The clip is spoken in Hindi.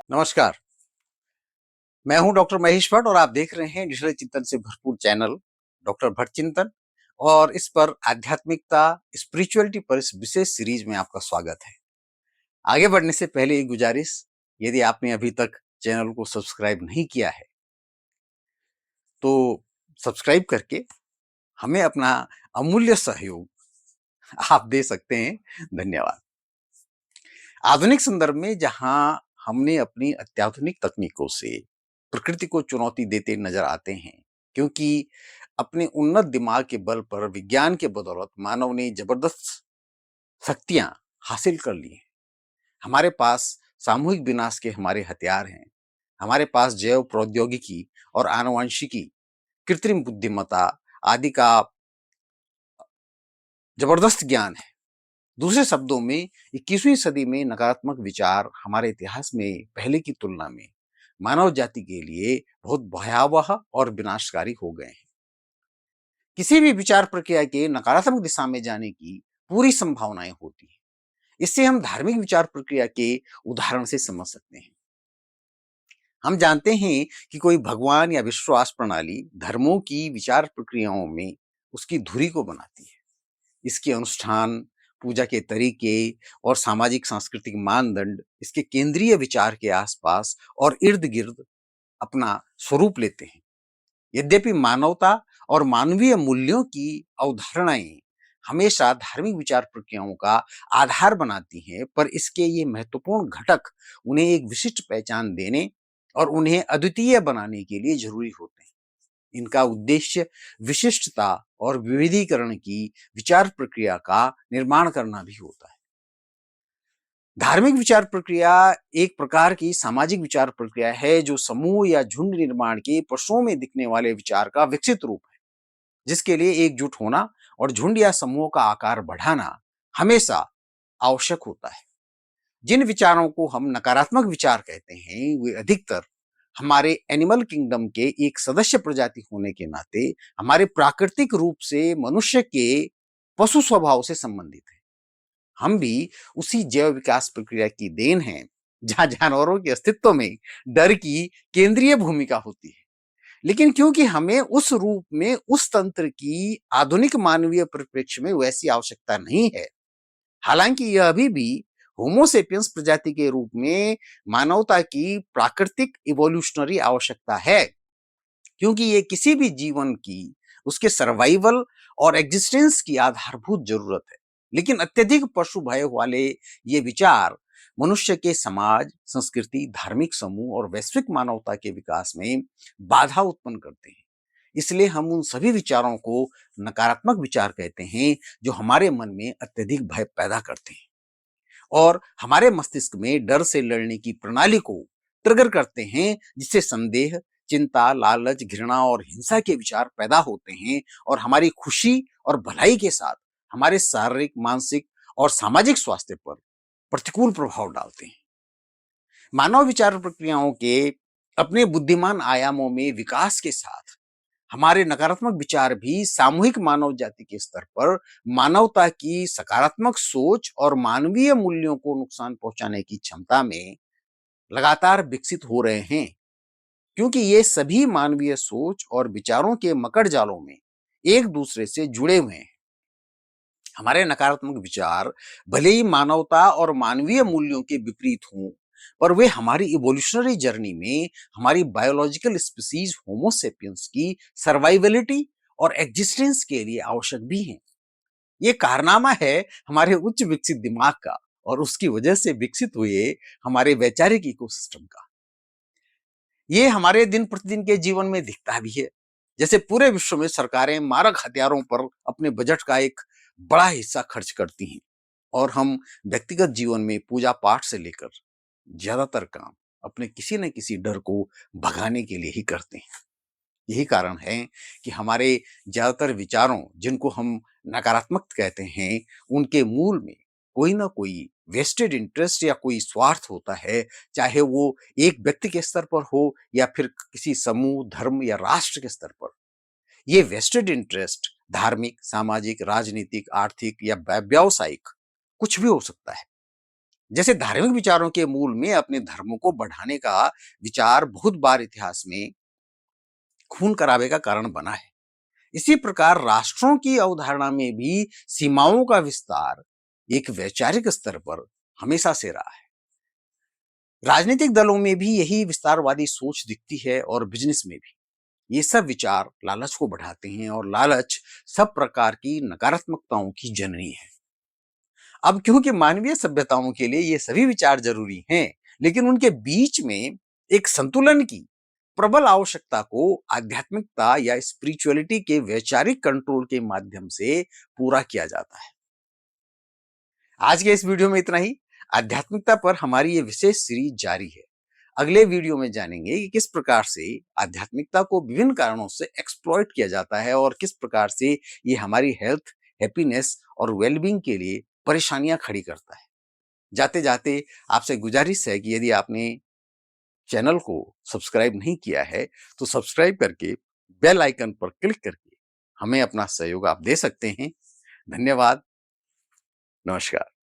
नमस्कार। मैं हूं डॉक्टर महेश भट्ट और आप देख रहे हैं डिजिटल चिंतन से भरपूर चैनल डॉक्टर भट्ट चिंतन। और इस पर आध्यात्मिकता, स्पिरिचुअलिटी पर इस विशेष सीरीज में आपका स्वागत है। आगे बढ़ने से पहले एक गुजारिश, यदि आपने अभी तक चैनल को सब्सक्राइब नहीं किया है तो सब्सक्राइब करके हमें अपना अमूल्य सहयोग आप दे सकते हैं। धन्यवाद। आधुनिक संदर्भ में जहां हमने अपनी अत्याधुनिक तकनीकों से प्रकृति को चुनौती देते नजर आते हैं, क्योंकि अपने उन्नत दिमाग के बल पर विज्ञान के बदौलत मानव ने जबरदस्त शक्तियां हासिल कर ली हैं। हमारे पास सामूहिक विनाश के हमारे हथियार हैं। हमारे पास जैव प्रौद्योगिकी और आनुवंशिकी, कृत्रिम बुद्धिमत्ता आदि का जबरदस्त ज्ञान है। दूसरे शब्दों में 21वीं सदी में नकारात्मक विचार हमारे इतिहास में पहले की तुलना में मानव जाति के लिए बहुत भयावह और विनाशकारी हो गए हैं। किसी भी विचार प्रक्रिया के नकारात्मक दिशा में जाने की पूरी संभावनाएं होती हैं। इससे हम धार्मिक विचार प्रक्रिया के उदाहरण से समझ सकते हैं। हम जानते हैं कि कोई भगवान या विश्वास प्रणाली धर्मों की विचार प्रक्रियाओं में उसकी धुरी को बनाती है। इसके अनुष्ठान, पूजा के तरीके और सामाजिक सांस्कृतिक मानदंड इसके केंद्रीय विचार के आसपास और इर्द गिर्द अपना स्वरूप लेते हैं। यद्यपि मानवता और मानवीय मूल्यों की अवधारणाएं हमेशा धार्मिक विचार प्रक्रियाओं का आधार बनाती हैं, पर इसके ये महत्वपूर्ण घटक उन्हें एक विशिष्ट पहचान देने और उन्हें अद्वितीय बनाने के लिए जरूरी होते हैं। इनका उद्देश्य विशिष्टता और विविधीकरण की विचार प्रक्रिया का निर्माण करना भी होता है। धार्मिक विचार प्रक्रिया एक प्रकार की सामाजिक विचार प्रक्रिया है जो समूह या झुंड निर्माण के प्रश्नों में दिखने वाले विचार का विकसित रूप है, जिसके लिए एकजुट होना और झुंड या समूह का आकार बढ़ाना हमेशा आवश्यक होता है। जिन विचारों को हम नकारात्मक विचार कहते हैं, वे अधिकतर हमारे एनिमल किंगडम के एक सदस्य प्रजाति होने के नाते हमारे प्राकृतिक रूप से मनुष्य के पशु स्वभाव से संबंधित है। हम भी उसी जैव विकास प्रक्रिया की देन हैं, जहां जानवरों के अस्तित्व में डर की केंद्रीय भूमिका होती है। लेकिन क्योंकि हमें उस रूप में उस तंत्र की आधुनिक मानवीय परिप्रेक्ष्य में वैसी आवश्यकता नहीं है। हालांकि यह अभी भी होमोसेपियंस प्रजाति के रूप में मानवता की प्राकृतिक इवोल्यूशनरी आवश्यकता है, क्योंकि ये किसी भी जीवन की उसके सर्वाइवल और एग्जिस्टेंस की आधारभूत जरूरत है। लेकिन अत्यधिक पशु भय वाले ये विचार मनुष्य के समाज, संस्कृति, धार्मिक समूह और वैश्विक मानवता के विकास में बाधा उत्पन्न करते हैं। इसलिए हम उन सभी विचारों को नकारात्मक विचार कहते हैं जो हमारे मन में अत्यधिक भय पैदा करते हैं और हमारे मस्तिष्क में डर से लड़ने की प्रणाली को ट्रिगर करते हैं, जिससे संदेह, चिंता, लालच, घृणा और हिंसा के विचार पैदा होते हैं और हमारी खुशी और भलाई के साथ हमारे शारीरिक, मानसिक और सामाजिक स्वास्थ्य पर प्रतिकूल प्रभाव डालते हैं। मानव विचार प्रक्रियाओं के अपने बुद्धिमान आयामों में विकास के साथ हमारे नकारात्मक विचार भी सामूहिक मानव जाति के स्तर पर मानवता की सकारात्मक सोच और मानवीय मूल्यों को नुकसान पहुंचाने की क्षमता में लगातार विकसित हो रहे हैं, क्योंकि ये सभी मानवीय सोच और विचारों के मकड़ जालों में एक दूसरे से जुड़े हुए हैं। हमारे नकारात्मक विचार भले ही मानवता और मानवीय मूल्यों के विपरीत हों, पर वे हमारी इवोल्यूशनरी जर्नी में हमारी बायोलॉजिकल स्पीसीज होमोसेपियंस की सर्वाइवलिटी और एग्जिस्टेंस के लिए आवश्यक भी हैं। ये कारनामा है हमारे उच्च विकसित दिमाग का और उसकी वजह से विकसित हुए हमारे वैचारिक इकोसिस्टम का। ये हमारे दिन प्रतिदिन के जीवन में दिखता भी है। जैसे पूरे विश्व में सरकारें मारक हथियारों पर अपने बजट का एक बड़ा हिस्सा खर्च करती हैं और हम व्यक्तिगत जीवन में पूजा पाठ से लेकर ज्यादातर काम अपने किसी न किसी डर को भगाने के लिए ही करते हैं। यही कारण है कि हमारे ज्यादातर विचारों, जिनको हम नकारात्मक कहते हैं, उनके मूल में कोई ना कोई वेस्टेड इंटरेस्ट या कोई स्वार्थ होता है, चाहे वो एक व्यक्ति के स्तर पर हो या फिर किसी समूह, धर्म या राष्ट्र के स्तर पर। ये वेस्टेड इंटरेस्ट धार्मिक, सामाजिक, राजनीतिक, आर्थिक या व्यावसायिक कुछ भी हो सकता है। जैसे धार्मिक विचारों के मूल में अपने धर्मों को बढ़ाने का विचार बहुत बार इतिहास में खून करावे का कारण बना है। इसी प्रकार राष्ट्रों की अवधारणा में भी सीमाओं का विस्तार एक वैचारिक स्तर पर हमेशा से रहा है। राजनीतिक दलों में भी यही विस्तारवादी सोच दिखती है और बिजनेस में भी। ये सब विचार लालच को बढ़ाते हैं और लालच सब प्रकार की नकारात्मकताओं की जननी है। अब क्योंकि मानवीय सभ्यताओं के लिए ये सभी विचार जरूरी हैं, लेकिन उनके बीच में एक संतुलन की प्रबल आवश्यकता को आध्यात्मिकता या स्पिरिचुअलिटी के वैचारिक कंट्रोल के माध्यम से पूरा किया जाता है। आज के इस वीडियो में इतना ही। आध्यात्मिकता पर हमारी ये विशेष सीरीज जारी है। अगले वीडियो में जानेंगे कि किस प्रकार से आध्यात्मिकता को विभिन्न कारणों से एक्सप्लॉइट किया जाता है और किस प्रकार से ये हमारी हेल्थ, हैप्पीनेस और वेलबींग के लिए परेशानियां खड़ी करता है। जाते जाते आपसे गुजारिश है कि यदि आपने चैनल को सब्सक्राइब नहीं किया है तो सब्सक्राइब करके बेल आइकन पर क्लिक करके हमें अपना सहयोग आप दे सकते हैं। धन्यवाद। नमस्कार।